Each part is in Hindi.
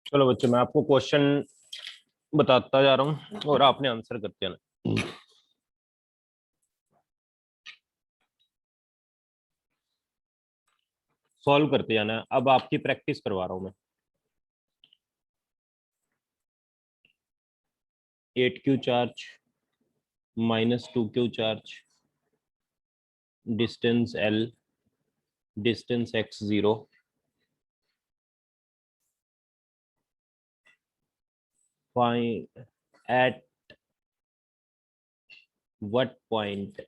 चलो बच्चों, मैं आपको क्वेश्चन बताता जा रहा हूँ और आपने आंसर करते जाना। सॉल्व करते जाना है। अब आपकी प्रैक्टिस करवा रहा हूँ मैं। 8q charge -2q charge, distance l, distance x0, find at what point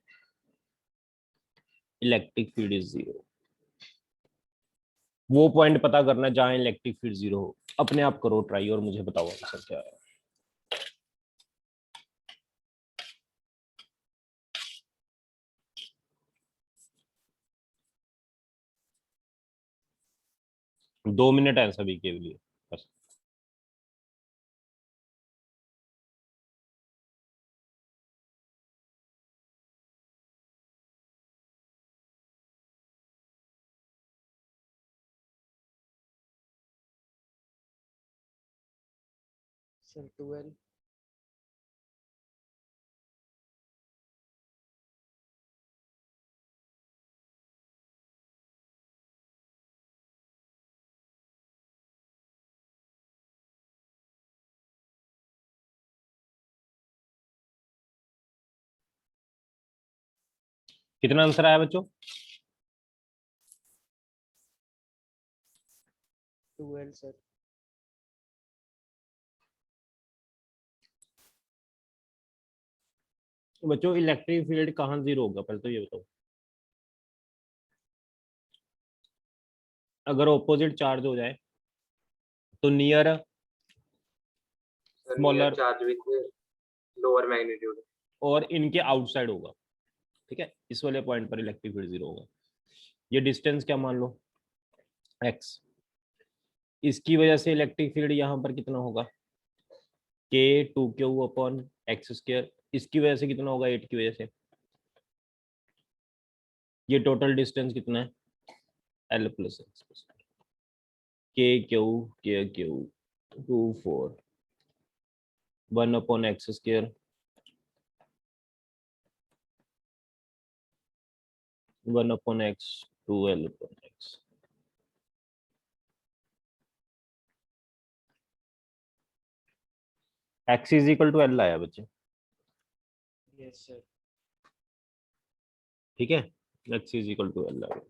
electric field is zero. वो पॉइंट पता करना जहां इलेक्ट्रिक फील्ड जीरो हो। अपने आप करो ट्राई और मुझे बताओ आंसर क्या है। दो मिनट है सभी के लिए बस। सर 12। कितना आंसर आया बच्चों? 12 सर। बच्चों इलेक्ट्रिक फील्ड कहाँ जीरो होगा पहले तो ये बताओ। अगर ऑपोजिट चार्ज हो जाए तो near sir near smaller charge with lower magnitude. और इनके आउटसाइड होगा। ठीक है, इस वाले पॉइंट पर इलेक्ट्रिक फील्ड जीरो होगा। ये डिस्टेंस क्या मान लो, x। इसकी वजह से इलेक्ट्रिक फील्ड यहाँ पर कितना होगा, k2q/x²। इसकी वजह से कितना होगा, 8 की वजह से। ये टोटल डिस्टेंस कितना है, l+x। k2 1/x², 1/x 2l/x। x = l आया बच्चे। Yes sir. ठीक है, x = l आया।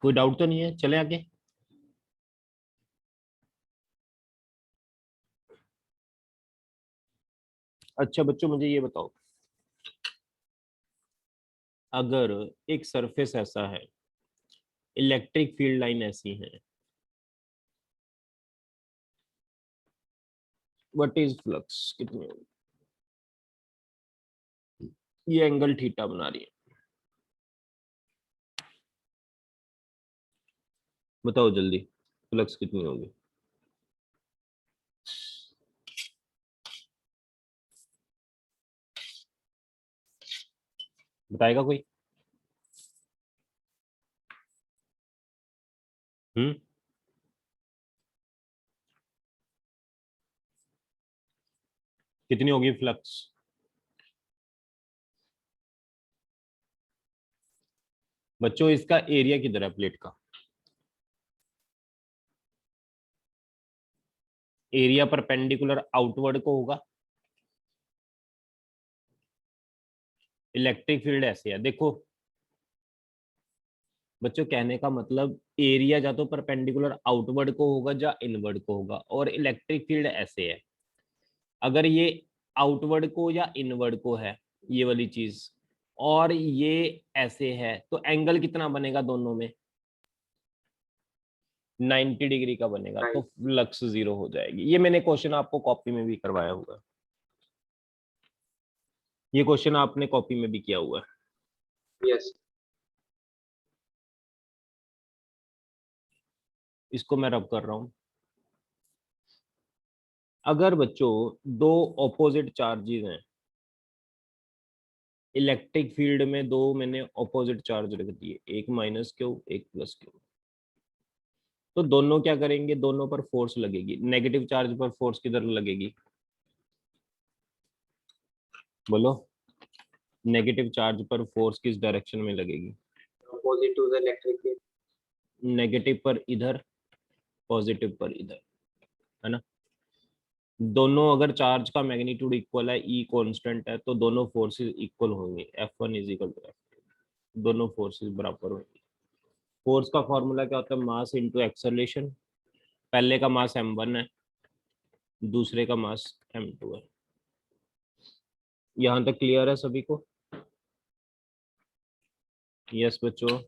कोई डाउट तो नहीं है, चले आगे। अच्छा बच्चों मुझे ये बताओ, अगर एक सरफेस ऐसा है, इलेक्ट्रिक फील्ड लाइन ऐसी है, व्हाट इज फ्लक्स कितनी होगी? ये एंगल थीटा बना रही है, बताओ जल्दी, फ्लक्स कितनी होगी? बताएगा कोई? हम्म, कितनी होगी फ्लक्स? बच्चों इसका एरिया किधर है प्लेट का? एरिया परपेंडिकुलर आउटवर्ड को होगा। इलेक्ट्रिक फील्ड ऐसे है, देखो बच्चों कहने का मतलब एरिया या तो परपेंडिकुलर आउटवर्ड को होगा या इनवर्ड को होगा, और इलेक्ट्रिक फील्ड ऐसे है। अगर ये आउटवर्ड को या इनवर्ड को है ये वाली चीज, और ये ऐसे है, तो एंगल कितना बनेगा दोनों में? 90 डिग्री का बनेगा, तो फ्लक्स जीरो हो जाएगी। ये मैंने क्वेश्चन आपको कॉपी में भी करवाया हुआ है, ये क्वेश्चन आपने कॉपी में भी किया हुआ है। Yes. इसको मैं रब कर रहा हूं। अगर बच्चों दो ऑपोजिट चार्जेस हैं, इलेक्ट्रिक फील्ड में दो मैंने ऑपोजिट चार्ज रख दिए, एक माइनस क्यू एक प्लस क्यू, तो दोनों क्या करेंगे, दोनों पर फोर्स लगेगी। नेगेटिव चार्ज पर फोर्स किधर लगेगी, बोलो। नेगेटिव चार्ज पर फोर्स किस डायरेक्शन में लगेगी, Opposite to the electric field. Negative पर इधर, पॉजिटिव पर इधर, है ना। दोनों अगर चार्ज का मैग्नीट्यूड इक्वल है, ई कांस्टेंट है, तो दोनों फोर्सेस इक्वल होंगे, F1 is equal to F2, दोनों फोर्सेस बराबर होंगे। फोर्स का फॉर्मूला क्या होता है, मास इनटू एक्सेलरेशन। पहले का मास m1 है, दूसरे का मास m2 है। यहां तक क्लियर है सभी को? यस बच्चों।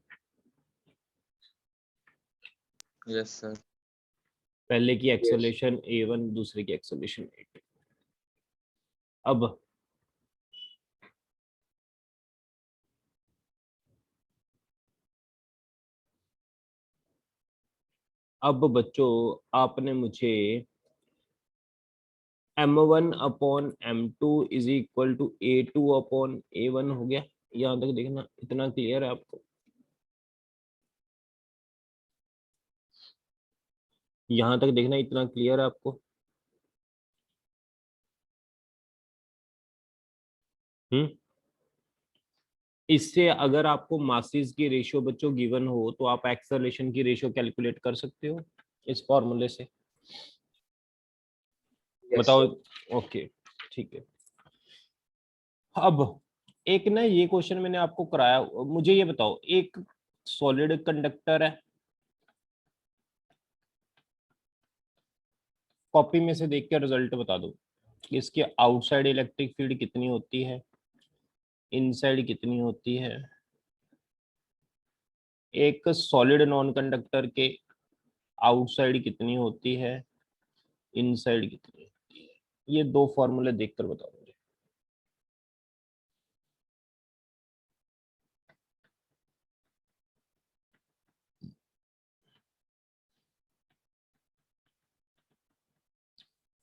Yes sir. पहले की Yes. एक्सेलरेशन a1, दूसरे की एक्सेलरेशन a2। अब बच्चों आपने मुझे m1 upon m2 is equal to a2 upon a1 हो गया। यहाँ तक देखना, इतना क्लियर है आपको? यहाँ तक देखना, इतना क्लियर है आपको? इससे अगर आपको मासेस की रेशियो बच्चों गिवन हो, तो आप एक्सेलरेशन की रेशियो कैलकुलेट कर सकते हो इस फॉर्मूले से। Yes. बताओ। Sir. ओके, ठीक है। अब एक ना ये क्वेश्चन मैंने आपको कराया, मुझे ये बताओ, एक सॉलिड कंडक्टर है, कॉपी में से देख के रिजल्ट बता दो कि इसके आउटसाइड इलेक्ट्रिक फील्ड कितनी होती है, इनसाइड कितनी होती है। एक सॉलिड नॉन कंडक्टर के आउटसाइड कितनी होती है, इनसाइड कितनी होती है। ये दो फॉर्मूले देखकर बताओ मुझे।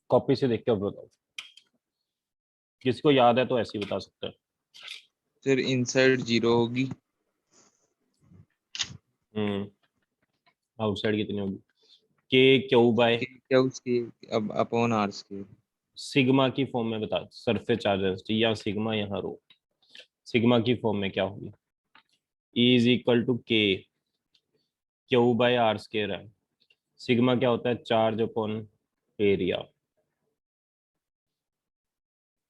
कॉपी से देख कर बताओ, किसको याद है तो ऐसे ही बता सकता है। सर इनसाइड 0 होगी। आउटसाइड कितनी होगी, के क्यू बाय क्या उसकी अब अपॉन आर स्क्वायर। सिग्मा की फॉर्म में बता, सरफेस चार्ज डेंसिटी, या सिग्मा यहाँ रो, सिग्मा की फॉर्म में क्या होगी, E इज इक्वल टू के क्यू बाय आर स्क्वायर है। सिग्मा क्या होता है, चार्ज अपॉन एरिया,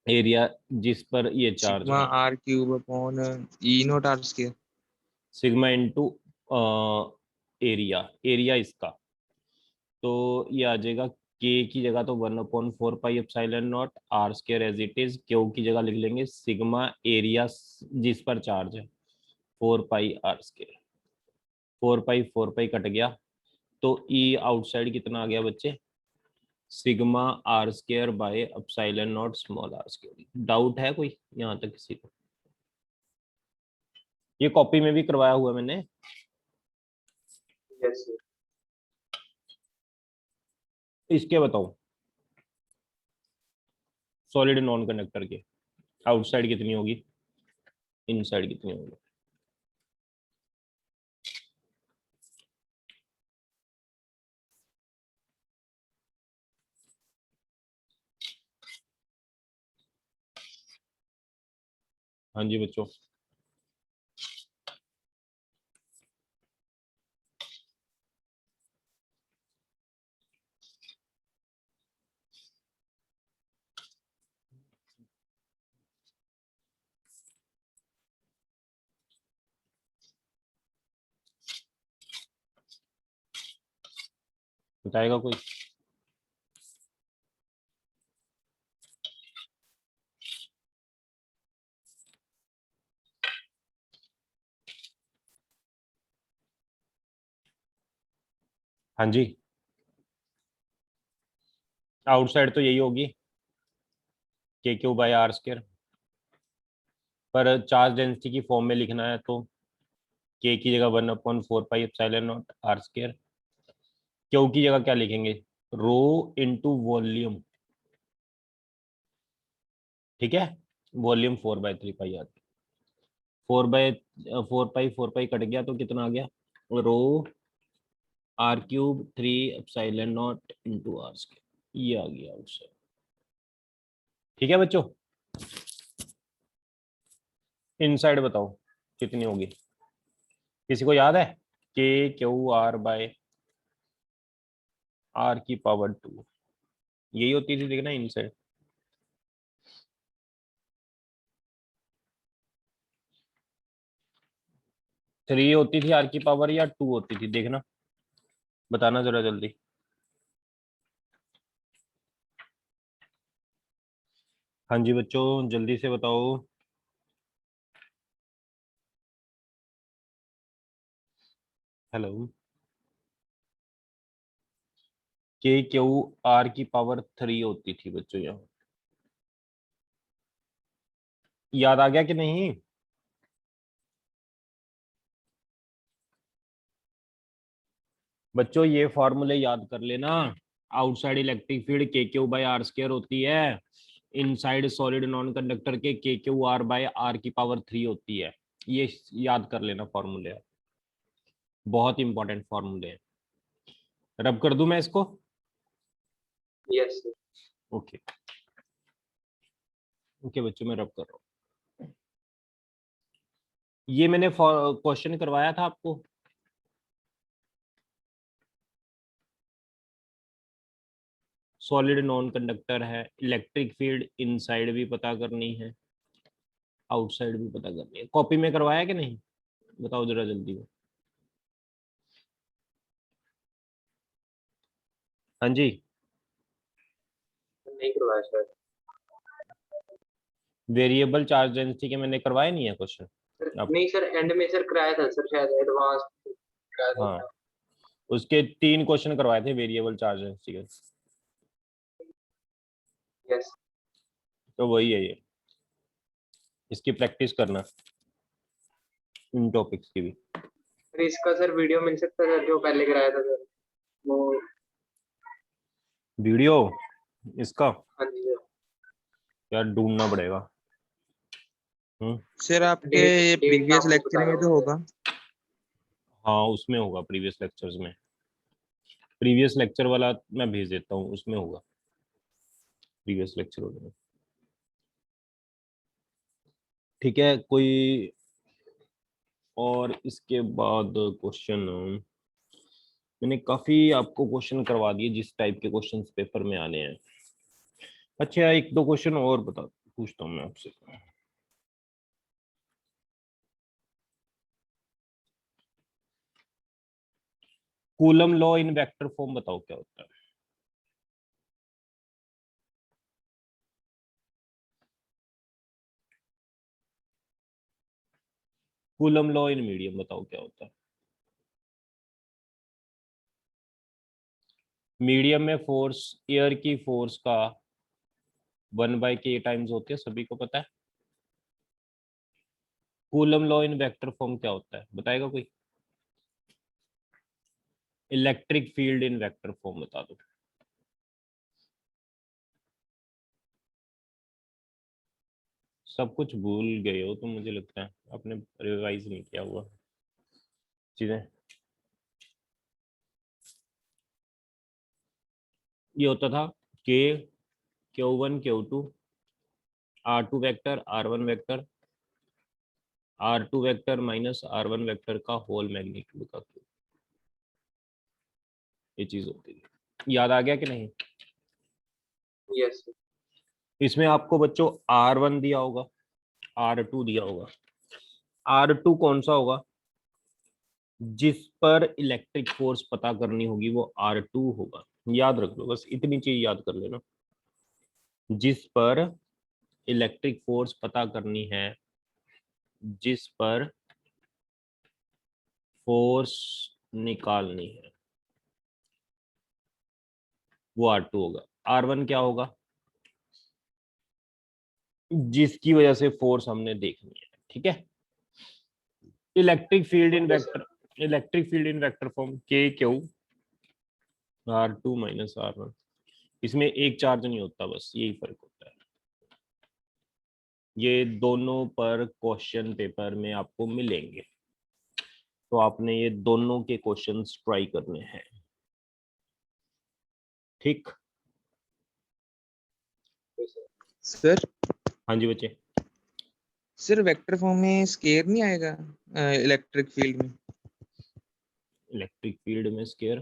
एरिया जिस पर ये चार्ज सिग्मा है। R cube upon E naught r square. Sigma into area, area इसका, तो ये आ जाएगा के की जगह तो 1/4 pi epsilon naught r square as it is, Q की जगह लिख लेंगे सिग्मा एरिया जिस पर चार्ज है 4 pi r square. 4 pi cut गया, तो ई आउटसाइड कितना आ गया बच्चे, sigma r square by epsilon naught small r square. Doubt है कोई यहाँ तक किसी को? ये कॉपी में भी करवाया हुआ मैंने। Yes. Sir. इसके बताओ, सॉलिड नॉन कंडक्टर के आउटसाइड कितनी होगी, इनसाइड कितनी होगी। हाँ जी बच्चों। बताएगा कोई? हाँ जी, आउटसाइड तो यही होगी, के क्यू बाय आर स्क्वायर। पर चार्ज डेंसिटी की फॉर्म में लिखना है तो के की जगह 1/4 pi epsilon not r²। Q की जगह क्या लिखेंगे, रो इंटू वॉल्यूम, ठीक है, volume 4/3 pi r. 4/4 pi cut गया तो कितना आ गया, रो r³ 3 epsilon not into r², ये आ गया आंसर। ठीक है बच्चों, इनसाइड बताओ कितनी होगी, किसी को याद है, के क्यू आर बाय r⁻², यही होती थी देखना इनसाइड। थ्री होती थी r⁻, या 2 होती थी, देखना बताना जरा जल्दी। हाँ जी बच्चों, जल्दी से बताओ। हेलो, के क्यू r⁻³ होती थी बच्चों, यहाँ याद आ गया कि नहीं। बच्चों ये फॉर्मूले याद कर लेना, आउटसाइड इलेक्ट्रिक फील्ड k⁻² होती है, इनसाइड सॉलिड नॉन कंडक्टर के k⁻r/r⁻³ होती है। ये याद कर लेना फॉर्मूले, बहुत इंपॉर्टेंट फॉर्मूले हैं। रब कर दूं मैं इसको, Yes, sir. ओके ओके बच्चों, मैं रब कर रहा हूँ। ये मैंने क्वेश्चन करवाया था आपको, सॉलिड नॉन कंडक्टर है, इलेक्ट्रिक फील्ड इनसाइड भी पता करनी है, आउटसाइड भी पता करनी है। कॉपी में करवाया कि नहीं, बताओ जरा जल्दी में। हाँ जी, नहीं करवाया सर। वेरिएबल चार्ज डेंसिटी के मैंने करवाए नहीं है क्वेश्चन अब। नहीं सर, एंड में सर कराया था सर, शायद एडवांस कराया था हाँ, सर। उसके 3 क्वेश्चन करवाए थे वेरिएबल चार्ज डेंसिटी के, यस। तो वही है ये, इसकी प्रैक्टिस करना इन टॉपिक्स की भी। सर इसका सर वीडियो मिल सकता है सर, जो पहले कराया था सर वो। वीडियो इसका हाँ जी सर। यार ढूंढना पड़ेगा। सर आपके डेट ये डेट मैं प्रीवियस आपको लेक्चर बता में रहा तो हूँ सर। होगा। हाँ उसमें होगा, प्रीवियस लेक्चर्स में, प्रीवियस लेक्चर वाला मैं भेज देता हूँ, उसमें होगा प्रीवियस लेक्चर वगैरह। ठीक है, कोई और इसके बाद क्वेश्चन, मैंने काफी आपको क्वेश्चन करवा दिए जिस टाइप के क्वेश्चंस पेपर में आने हैं। अच्छा एक दो क्वेश्चन और बता पूछता हूँ मैं आपसे। Coulomb law in vector form बताओ क्या होता है। कूलम लॉ इन मीडियम बताओ क्या होता है। मीडियम में फोर्स एयर की फोर्स का 1/k टाइम्स होती है, सभी को पता है। Coulomb law in vector form क्या होता है, बताएगा कोई। इलेक्ट्रिक फील्ड इन वेक्टर फॉर्म बता दो। सब कुछ भूल गए हो तो मुझे लगता है, आपने रिवाइज नहीं किया हुआ चीजें। ये होता था के Q1 Q2 R2 vector R1 vector R2 vector minus R1 vector का होल मैग्नीट्यूड का क्यूब, ये चीज होती थी। याद आ गया कि नहीं। Yes sir. इसमें आपको बच्चों R1 दिया होगा, R2 दिया होगा। R2 कौन सा होगा, जिस पर इलेक्ट्रिक फोर्स पता करनी होगी वो R2 होगा। याद रख लो, बस इतनी चीज याद कर लेना, जिस पर इलेक्ट्रिक फोर्स पता करनी है, जिस पर फोर्स निकालनी है, वो R2 होगा। R1 क्या होगा, जिसकी वजह से फोर्स हमने देखनी है, ठीक है। इलेक्ट्रिक फील्ड इन वेक्टर फॉर्म के क्यू R2 माइनस R1, इसमें एक चार्ज नहीं होता, बस यही फर्क होता है। ये दोनों पर क्वेश्चन पेपर में आपको मिलेंगे, तो आपने ये दोनों के क्वेश्चंस ट्राई करने हैं, ठीक। सर हाँ जी बच्चे। सर वेक्टर फॉर्म में स्केयर नहीं आएगा इलेक्ट्रिक फील्ड में? इलेक्ट्रिक फील्ड में स्केयर,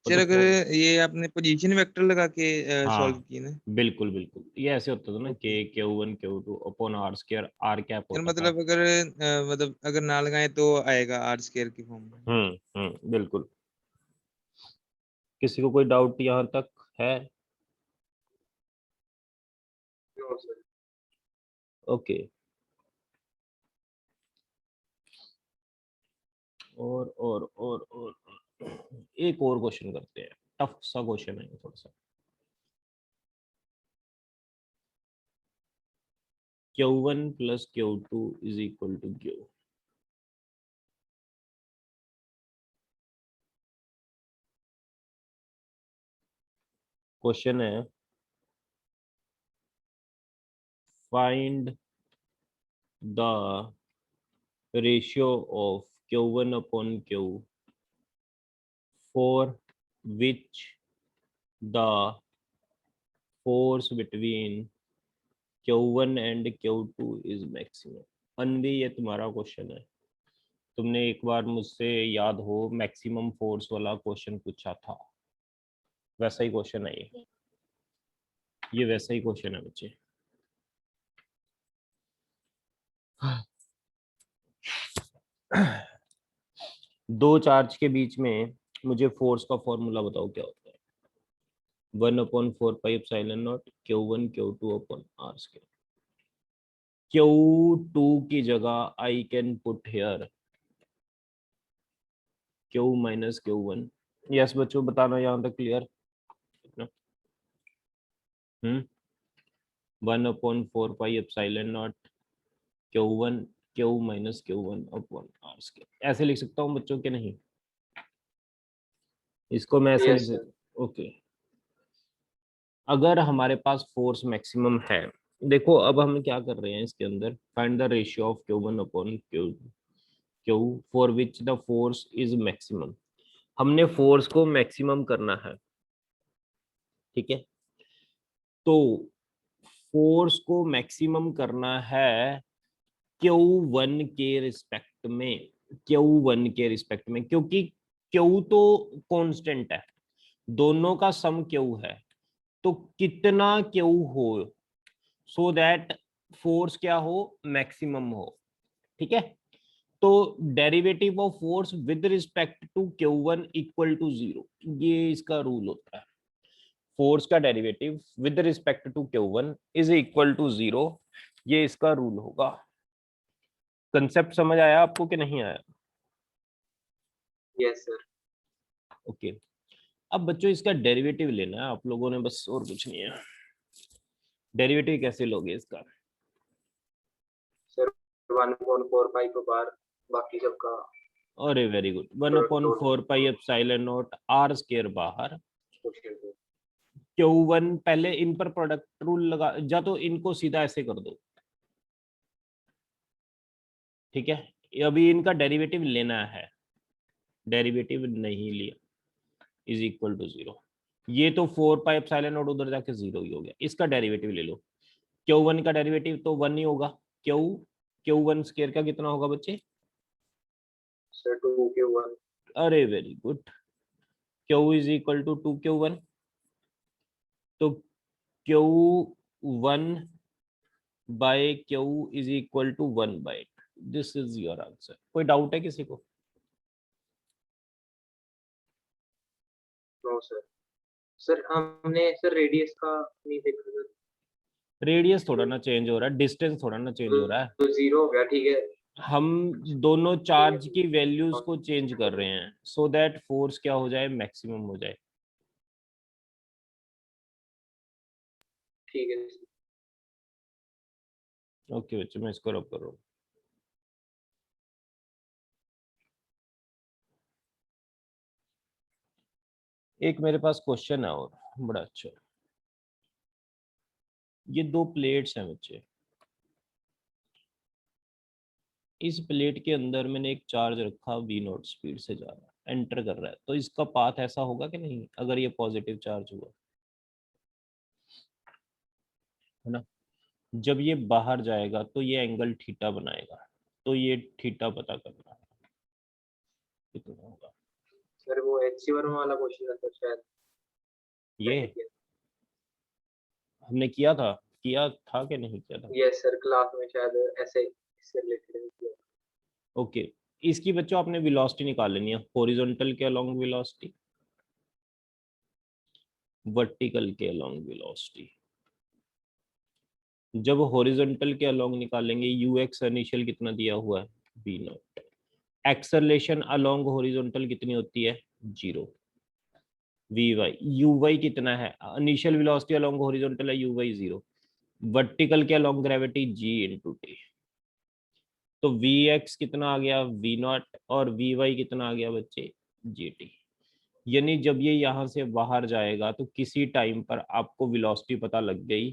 सर अगर ये आपने पोजीशन वेक्टर लगा के सॉल्व हाँ की ना, बिल्कुल बिल्कुल, ये ऐसे होता था ना, ओके। के Q1 Q2 upon R square, R cap sir होता था। मतलब अगर मतलब अगर ना लगाए तो आएगा आर स्केयर की फॉर्म में। बिल्कुल। किसी को कोई डाउट यहाँ तक है? No sir. ओके। और एक और क्वेश्चन करते हैं, टफ सा क्वेश्चन है थोड़ा सा। Q1 plus Q2 is equal to Q। Question है, find the ratio of Q1 upon Q for which the force between Q1 and Q2 is maximum। अनवी ये तुम्हारा क्वेश्चन है, तुमने एक बार मुझसे याद हो मैक्सिमम फोर्स वाला क्वेश्चन पूछा था, वैसा ही क्वेश्चन है ये वैसा ही क्वेश्चन है बच्चे। दो चार्ज के बीच में मुझे फोर्स का फॉर्मूला बताओ क्या होता है। 1/4πε0 Q1 Q2 upon R square. Q2 की जगह I can put here Q minus Q1। Yes बच्चों, बताना यहाँ तक clear? 1/4πε0 Q1 Q minus Q1 upon R square, ऐसे लिख सकता हूँ बच्चों के नहीं? इसको मैं ऐसे लिख यस सर। सकता, ओके। अगर हमारे पास फोर्स मैक्सिमम है, देखो अब हम क्या कर रहे हैं इसके अंदर, find the ratio of Q1 upon Q for which the force is maximum. हमने फोर्स को मैक्सिमम करना है, ठीक है। तो फोर्स को मैक्सिमम करना है Q1 के रिस्पेक्ट में, Q1 के रिस्पेक्ट में, क्योंकि Q तो कांस्टेंट है, दोनों का सम Q है, तो कितना Q हो सो दैट फोर्स क्या हो, मैक्सिमम हो, ठीक है। तो derivative of force with respect to Q1 equal to 0, ये इसका रूल होता है। फोर्स का derivative with respect to Q1 is equal to 0, ये इसका रूल होगा। कंसेप्ट समझ आया आपको कि नहीं आया? Yes sir. ओके। अब बच्चों इसका डेरिवेटिव लेना है आप लोगों ने, बस, और कुछ नहीं है। डेरिवेटिव कैसे लोगे इसका? सर 1/4 को बार बाकी सबका अरे वेरी गुड, 1/4πε0 R स्क्वायर बाहर, क्वेश्चन है। Q1 पहले इन पर प्रोडक्ट रूल लगा जा, तो इनको सीधा ऐसे कर दो, ठीक है। अभी इनका डेरिवेटिव लेना है, डेरिवेटिव नहीं लिया, इज इक्वल टू 0। ये तो 4πε0 उधर जाके 0 ही हो गया, इसका डेरिवेटिव ले लो। Q1 का डेरिवेटिव तो 1 ही होगा। Q1 स्क्वायर का कितना होगा बच्चे? Sir 2Q1। अरे very good, Q is equal to 2Q1, तो Q1 by Q is equal to 1/2। This is your answer. कोई डाउट है किसी को? No sir. सर हमने सर रेडियस का नहीं देखा सर। रेडियस थोड़ा ना चेंज हो रहा है, डिस्टेंस थोड़ा ना चेंज हो रहा है, तो 0 हो गया, ठीक है। हम दोनों चार्ज की वैल्यूज को चेंज कर रहे हैं सो दैट फोर्स क्या हो जाए, मैक्सिमम हो जाए। ठीक है। ओके बच्चे, मैं इसको रब कर रहा हूँ। एक मेरे पास क्वेश्चन है और बड़ा अच्छा। ये दो प्लेट्स हैं बच्चे, इस प्लेट के अंदर मैंने एक चार्ज रखा, v नॉट स्पीड से जा रहा है, एंटर कर रहा है, तो इसका पाथ ऐसा होगा कि नहीं अगर ये पॉजिटिव चार्ज हुआ, है ना। जब ये बाहर जाएगा तो ये एंगल थीटा बनाएगा, तो ये थीटा पता करना है कितना होगा। सर वो HC वर्मा वाला क्वेश्चन है सर शायद। ये हमने किया था कि नहीं किया था? यस सर, क्लास में शायद ऐसे इससे रिलेटेड। ओके, इसकी बच्चों आपने वेलोसिटी निकाल लेनी है, हॉरिजॉन्टल के अलोंग वेलोसिटी, वर्टिकल के अलोंग वेलोसिटी। जब हॉरिजॉन्टल के अलोंग निकालेंगे, ux इनिशियल कितना दिया हुआ है, v not. Acceleration along horizontal कितनी होती है, 0। uy कितना है, इनिशियल वेलोसिटी अलोंग हॉरिजॉन्टल है uy 0, वर्टिकल के along gravity g into T. तो vx कितना आ गया, v नॉट, और vy कितना आ गया बच्चे, gt। यानी जब ये यहाँ से बाहर जाएगा तो किसी टाइम पर आपको वेलोसिटी पता लग गई,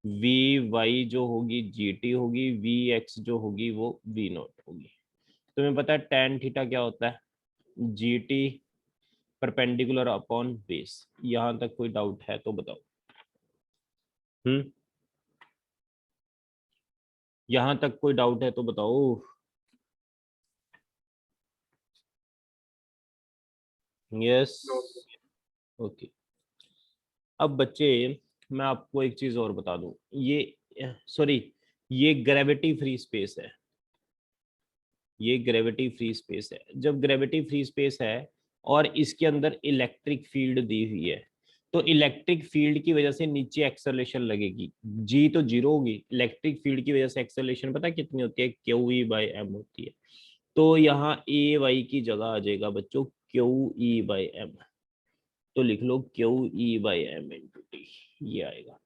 vy जो होगी gt होगी, vx जो होगी वो v नॉट होगी। तुम्हें पता है tan थीटा क्या होता है, gt परपेंडिकुलर अपॉन बेस। यहाँ तक कोई डाउट है तो बताओ। यहाँ तक कोई डाउट है तो बताओ। Yes, okay. अब बच्चे मैं आपको एक चीज और बता दूं, ये सॉरी, ये ग्रेविटी फ्री स्पेस है, ये ग्रेविटी फ्री स्पेस है। जब ग्रेविटी फ्री स्पेस है और इसके अंदर इलेक्ट्रिक फील्ड दी हुई है, तो इलेक्ट्रिक फील्ड की वजह से नीचे एक्सेलरेशन लगेगी, जी तो जीरो होगी, इलेक्ट्रिक फील्ड की वजह से एक्सेलरेशन पता कितनी होती है, क्यू ई बाई एम होती है। तो यहाँ ए वाई की जगह आ जाएगा बच्चों क्यू ई बाई एम, तो लिख लो Q E by M into T, ये आएगा।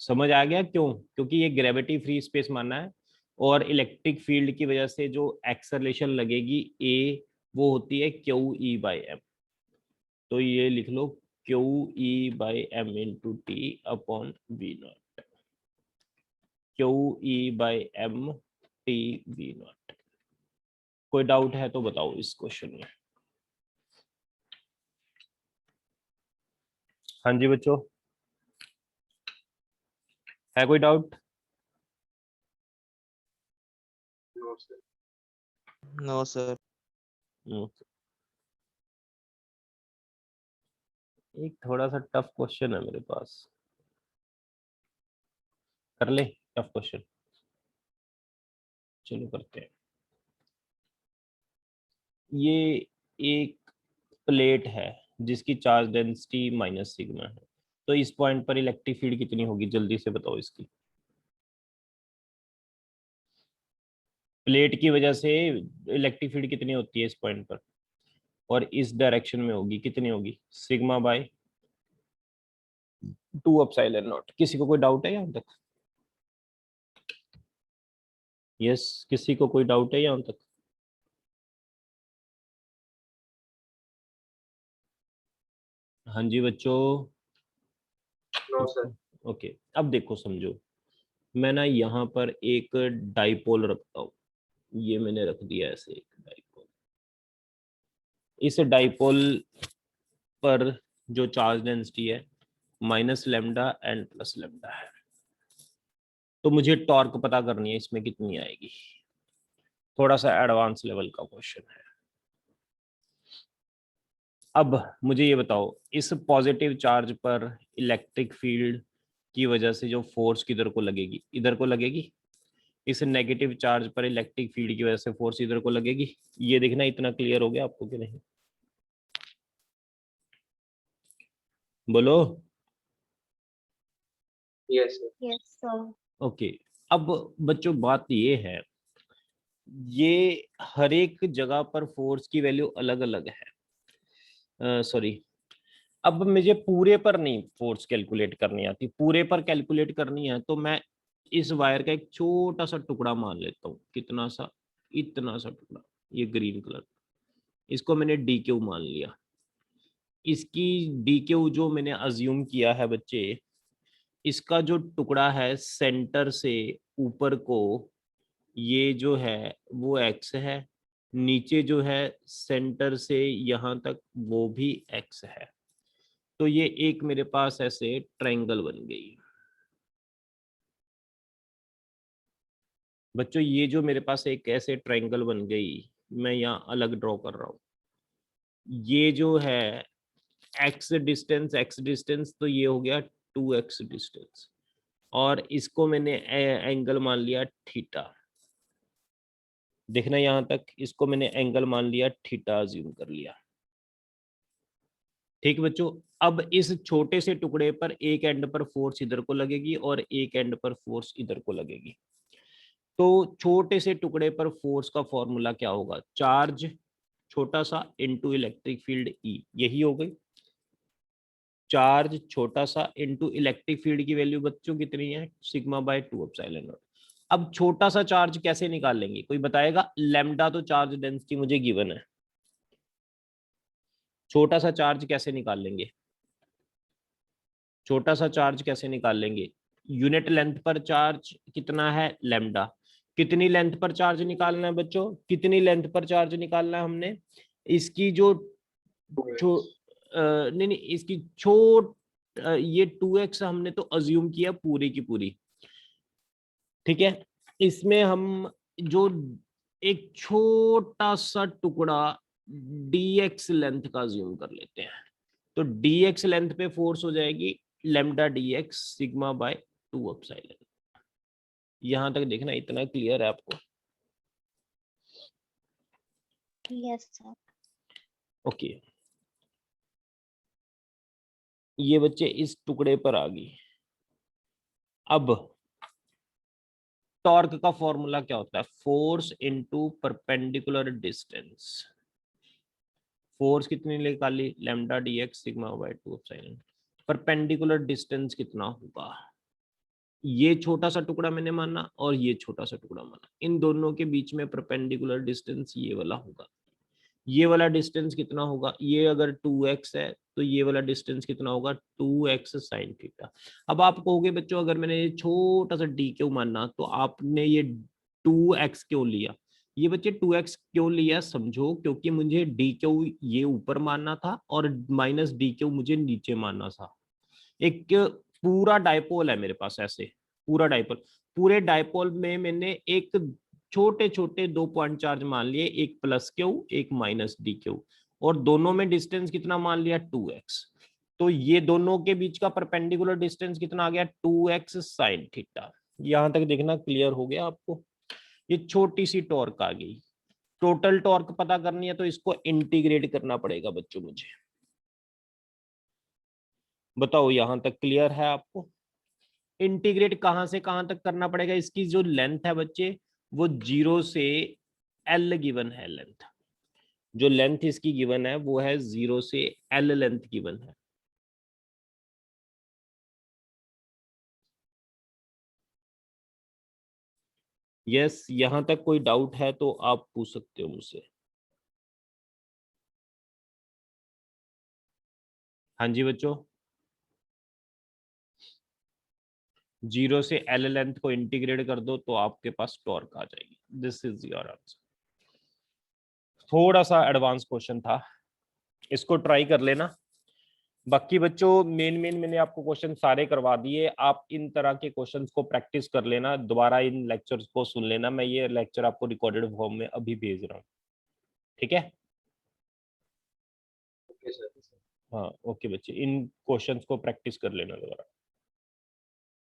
समझ आ गया क्यों, क्योंकि ये ग्रेविटी फ्री स्पेस माना है और इलेक्ट्रिक फील्ड की वजह से जो एक्सेलरेशन लगेगी ए, वो होती है क्यू ई बाई एम। तो ये लिख लो Q E by M into T upon V not, Q E by M T V not. कोई डाउट है तो बताओ इस क्वेश्चन में। हाँ जी बच्चों, है कोई डाउट? No sir. एक थोड़ा सा टफ क्वेश्चन है मेरे पास, कर ले टफ क्वेश्चन, चलो करते हैं। ये एक प्लेट है जिसकी चार्ज डेंसिटी माइनस सिग्मा है, तो इस पॉइंट पर इलेक्ट्रिक फील्ड कितनी होगी, जल्दी से बताओ इसकी। प्लेट की वजह से इलेक्ट्रिक फील्ड कितनी होती है इस पॉइंट पर, और इस डायरेक्शन में होगी, कितनी होगी, सिग्मा बाय 2 एप्सिलॉन नॉट। किसी को कोई डाउट है यहाँ तक? यस, किसी को कोई डाउट है यहाँ तक? हाँ जी बच्चों। No sir. ओके, अब देखो समझो, मैं ना यहाँ पर एक डाइपोल रखता हूँ, ये मैंने रख दिया ऐसे एक डाइपोल। इस डाइपोल पर जो चार्ज डेंसिटी है minus lambda and plus lambda है, तो मुझे टॉर्क पता करनी है इसमें कितनी आएगी। थोड़ा सा एडवांस लेवल का क्वेश्चन है। अब मुझे ये बताओ, इस पॉजिटिव चार्ज पर इलेक्ट्रिक फील्ड की वजह से जो फोर्स किधर को लगेगी, इधर को लगेगी। इस नेगेटिव चार्ज पर इलेक्ट्रिक फील्ड की वजह से फोर्स इधर को लगेगी। ये देखना, इतना क्लियर हो गया आपको कि नहीं, बोलो। Yes sir. Yes, sir. Okay, अब बच्चों बात ये है, ये हर एक जगह पर फोर्स की वैल्यू अलग अलग है। सॉरी, अब मुझे पूरे पर नहीं फोर्स कैलकुलेट करनी आती, पूरे पर कैलकुलेट करनी है तो मैं इस वायर का एक छोटा सा टुकड़ा मान लेता हूँ। कितना सा? इतना सा टुकड़ा, ये ग्रीन कलर, इसको मैंने डी क्यू मान लिया। इसकी डी क्यू जो मैंने अज्यूम किया है बच्चे, इसका जो टुकड़ा है सेंटर से ऊपर को, ये जो है वो एक्स है, नीचे जो है सेंटर से यहाँ तक वो भी एक्स है। तो ये एक मेरे पास ऐसे ट्रायंगल बन गई। बच्चों ये जो मेरे पास एक ऐसे ट्रायंगल बन गई, मैं यहाँ अलग ड्रॉ कर रहा हूँ। ये जो है एक्स डिस्टेंस, तो ये हो गया 2x डिस्टेंस, और इसको मैंने एंगल मान लिया थीटा। देखना यहाँ तक, इसको मैंने एंगल मान लिया थीटा, अज्यूम कर लिया। ठीक बच्चों, अब इस छोटे से टुकड़े पर एक एंड पर फोर्स इधर को लगेगी और एक एंड पर फोर्स इधर को लगेगी। तो छोटे से टुकड़े पर फोर्स का फॉर्मूला क्या होगा? चार्ज छोटा सा इनटू इलेक्ट्रिक फील्ड ई, यही हो गई। चार्ज छोटा सा इनटू इलेक्ट्रिक फील्ड की वैल्यू बच्चों कितनी है? Sigma bye 2 epsilon not. अब छोटा सा चार्ज कैसे निकाल लेंगे, कोई बताएगा? लैम्डा तो चार्ज डेंसिटी मुझे गिवन है, छोटा सा चार्ज कैसे निकाल लेंगे? छोटा सा चार्ज कैसे निकाल लेंगे? यूनिट लेंथ पर चार्ज कितना है? लैम्डा। कितनी लेंथ पर चार्ज निकालना है बच्चों? कितनी लेंथ पर चार्ज निकालना है हमने? इसकी जो नहीं नहीं, इसकी ये 2x हमने तो अज्यूम किया पूरी की पूरी, ठीक है। इसमें हम जो एक छोटा सा टुकड़ा dx लेंथ का अज्यूम कर लेते हैं, तो dx लेंथ पे फोर्स हो जाएगी lambda dx sigma bye 2 epsilon. यहां तक देखना, इतना क्लियर है आपको? Yes sir. ओके, ये बच्चे इस टुकड़े पर आ गई। अब टॉर्क का फॉर्मूला क्या होता है? Force into perpendicular distance. Force कितनी निकाली? Lambda dx sigma bye 2 epsilon. Perpendicular distance कितना होगा? ये छोटा सा टुकड़ा मैंने माना और ये छोटा सा टुकड़ा माना, इन दोनों के बीच में परपेंडिकुलर डिस्टेंस ये वाला होगा। ये वाला डिस्टेंस कितना होगा? ये अगर 2x है तो ये वाला डिस्टेंस कितना होगा? 2x sine theta. अब आप कहोगे बच्चों अगर मैंने ये छोटा सा डी क्यू माना तो आपने ये 2x क्यों लिया? ये बच्चे 2x क्यों लिया समझो, क्योंकि मुझे डी क्यू ये ऊपर मानना था और माइनस डी क्यू मुझे नीचे मानना था। एक पूरा डायपोल है मेरे पास, ऐसे पूरा डायपोल, पूरे डायपोल में मैंने एक छोटे छोटे 2 पॉइंट चार्ज मान लिए, एक प्लस क्यू एक माइनस डी क्यू, और दोनों में डिस्टेंस कितना मान लिया? 2x। तो ये दोनों के बीच का परपेंडिकुलर डिस्टेंस कितना आ गया? 2x sine theta. यहां तक देखना क्लियर हो गया आपको? ये छोटी सी टॉर्क आ गई। टोटल टॉर्क पता करनी है तो इसको इंटीग्रेट करना पड़ेगा बच्चों मुझे। बताओ यहां तक क्लियर है आपको? इंटीग्रेट कहां से कहां तक करना पड़ेगा? इसकी जो लेंथ है बच्चे वो 0 से L गिवन है लेंथ, जो लेंथ इसकी गिवन है वो है 0 से L लेंथ गिवन है। यस, यहां तक कोई डाउट है तो आप पूछ सकते हो मुझसे। हाँ जी बच्चों, 0 से L लेंथ को इंटीग्रेट कर दो तो आपके पास टॉर्क आ जाएगी। This is your answer. थोड़ा सा एडवांस क्वेश्चन था, इसको ट्राई कर लेना। बाकी बच्चों मेन मैंने आपको क्वेश्चन सारे करवा दिए, आप इन तरह के क्वेश्चंस को प्रैक्टिस कर लेना, दोबारा इन लेक्चर्स को सुन लेना। मैं ये लेक्चर आपको रिकॉर्डेड फॉर्म में अभी भेज रहा हूँ, ठीक है? Okay sir. हाँ ओके बच्चे, इन क्वेश्चंस को प्रैक्टिस कर लेना दोबारा।